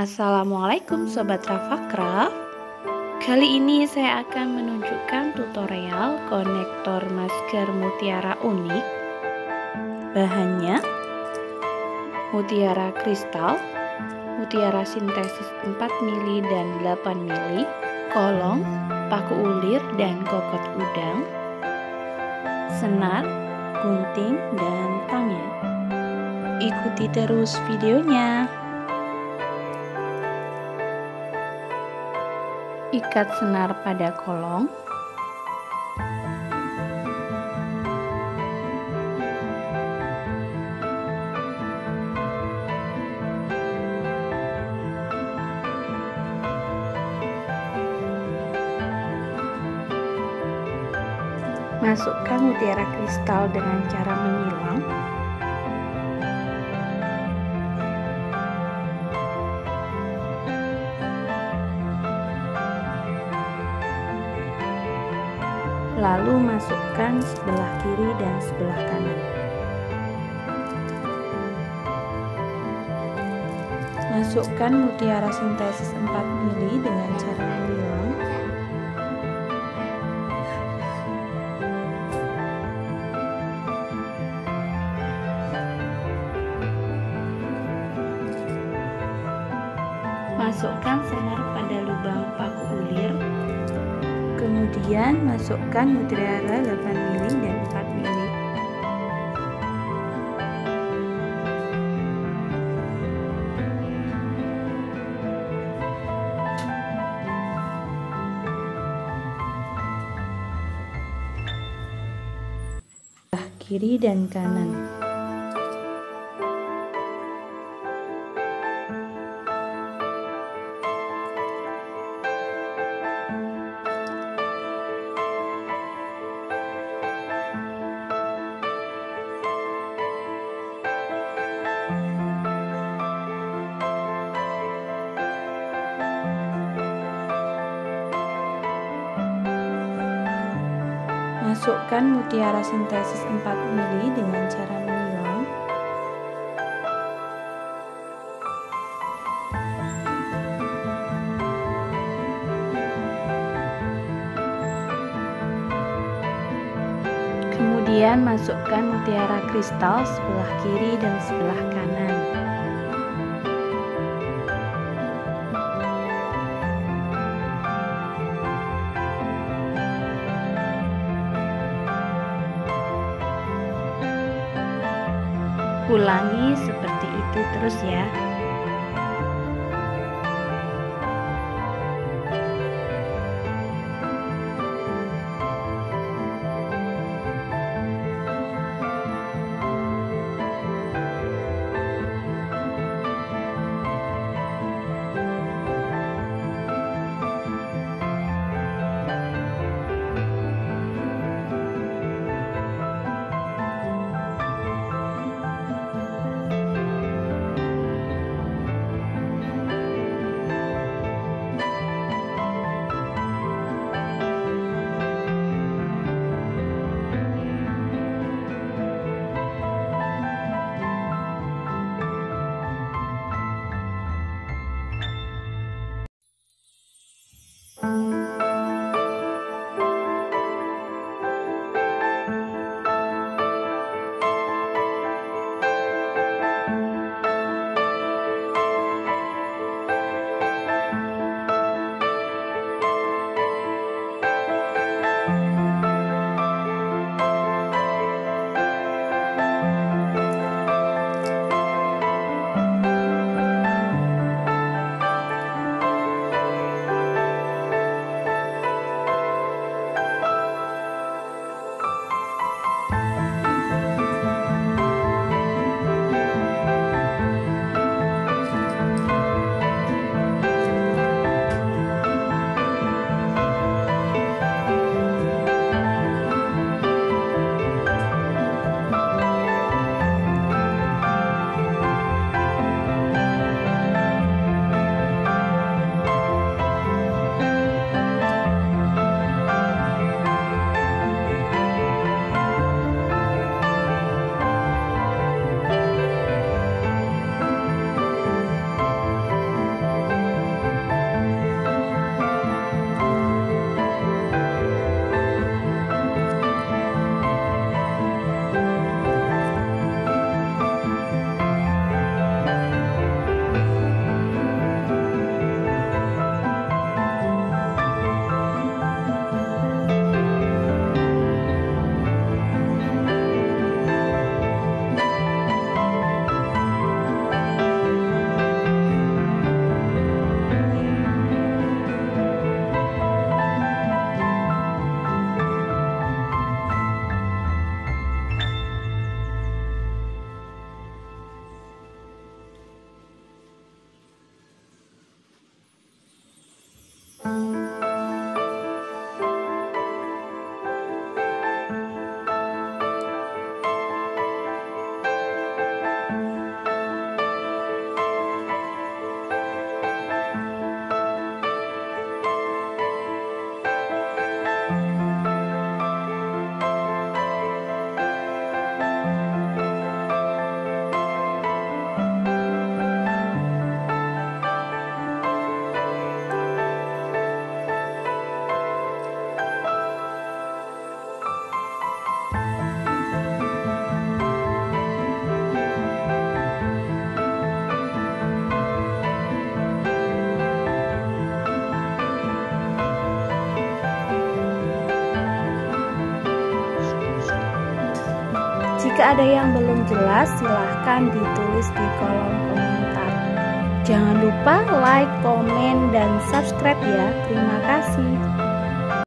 Assalamualaikum Sobat Rafacraft. Kali ini saya akan menunjukkan tutorial konektor masker mutiara unik. Bahannya mutiara kristal, mutiara sintesis 4 mili dan 8 mili, kolong, paku ulir dan kokot udang, senar, gunting, dan tangnya. Ikuti terus videonya. Ikat senar pada kolong. Masukkan mutiara kristal dengan cara menyilang. Lalu masukkan sebelah kiri dan sebelah kanan. Masukkan mutiara sintesis 4 mili dengan cara menyilang. Masukkan senar pada lubang paku ulir. Kemudian masukkan mutiara 8 mili dan 4 mili. Kiri dan kanan. Masukkan mutiara sintesis 4 mili dengan cara menyilang. Kemudian masukkan mutiara kristal sebelah kiri dan sebelah kanan. Ulangi seperti itu terus ya. Jika ada yang belum jelas, silahkan ditulis di kolom komentar. Jangan lupa like, komen, dan subscribe ya. Terima kasih.